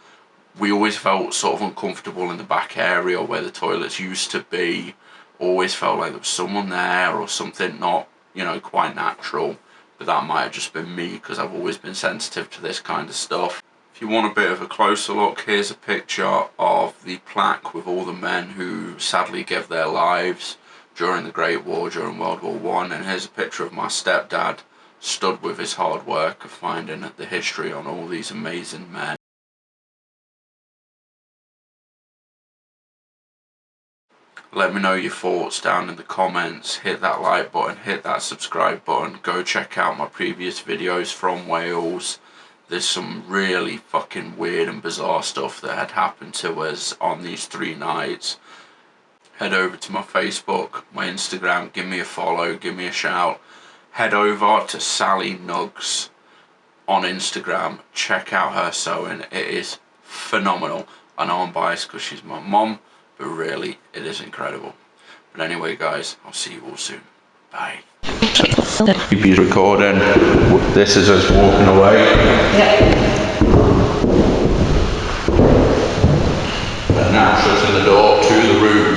we always felt sort of uncomfortable in the back area where the toilets used to be. Always felt like there was someone there or something not, you know, quite natural. But that might have just been me, because I've always been sensitive to this kind of stuff. If you want a bit of a closer look, here's a picture of the plaque with all the men who sadly gave their lives during the Great War, during World War One. And here's a picture of my stepdad stood with his hard work of finding the history on all these amazing men. Let me know your thoughts down in the comments. Hit that like button, hit that subscribe button. Go check out my previous videos from Wales. There's some really fucking weird and bizarre stuff that had happened to us on these 3 nights. Head over to my Facebook, my Instagram, give me a follow, give me a shout. Head over to Sally Nugs on Instagram. Check out her sewing. It is phenomenal. I know I'm biased because she's my mom, but really, it is incredible. But anyway, guys, I'll see you all soon. Bye. He's recording. This is us walking away. Yeah. We're now shutting the door to the room.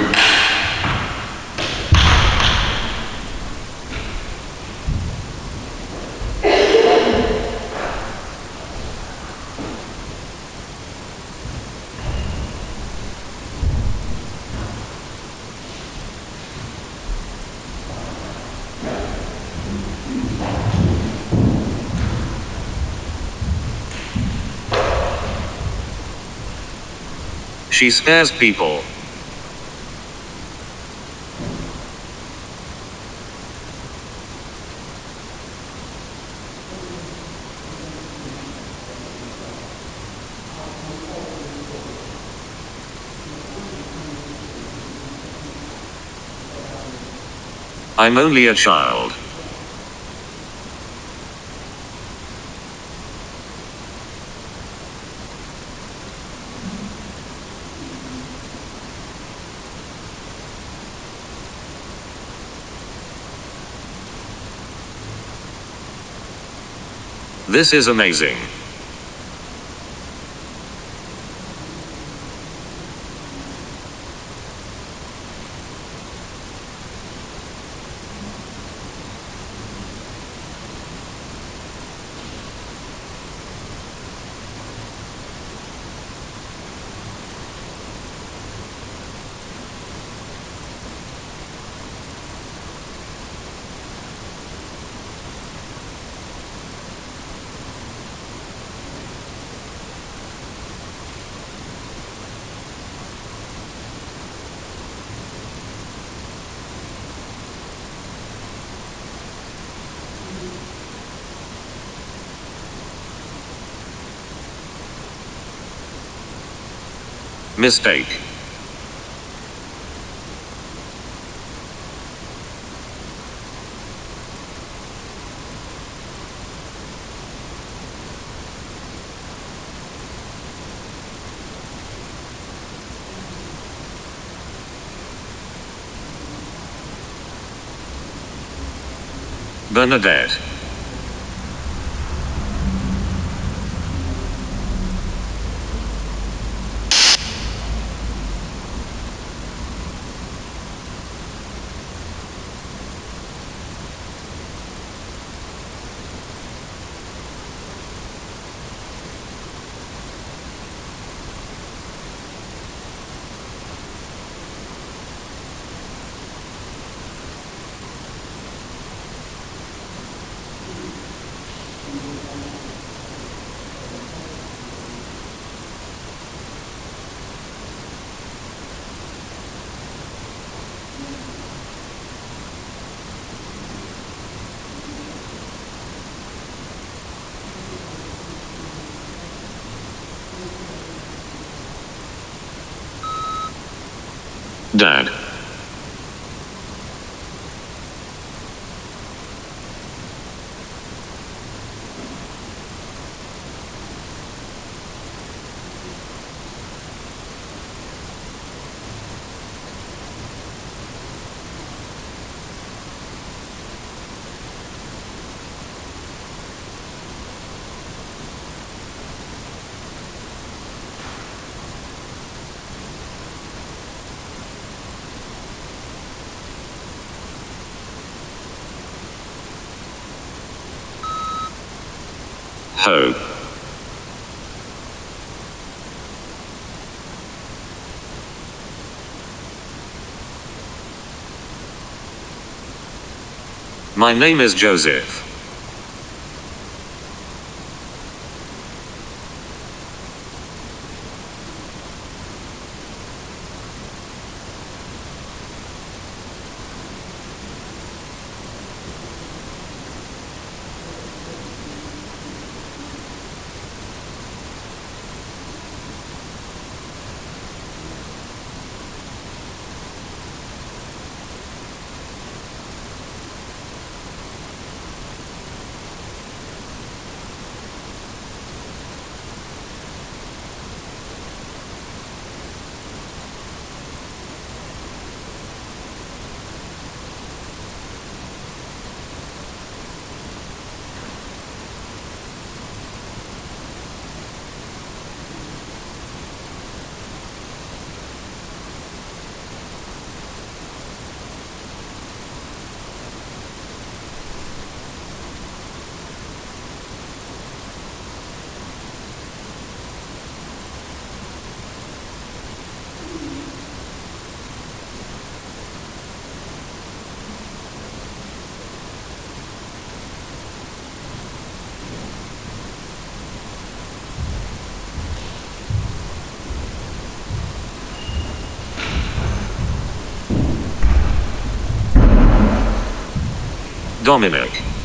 She scares people. I'm only a child. This is amazing. Mistake. Bernadette. Dad. Ho. My name is Joseph. Dominic.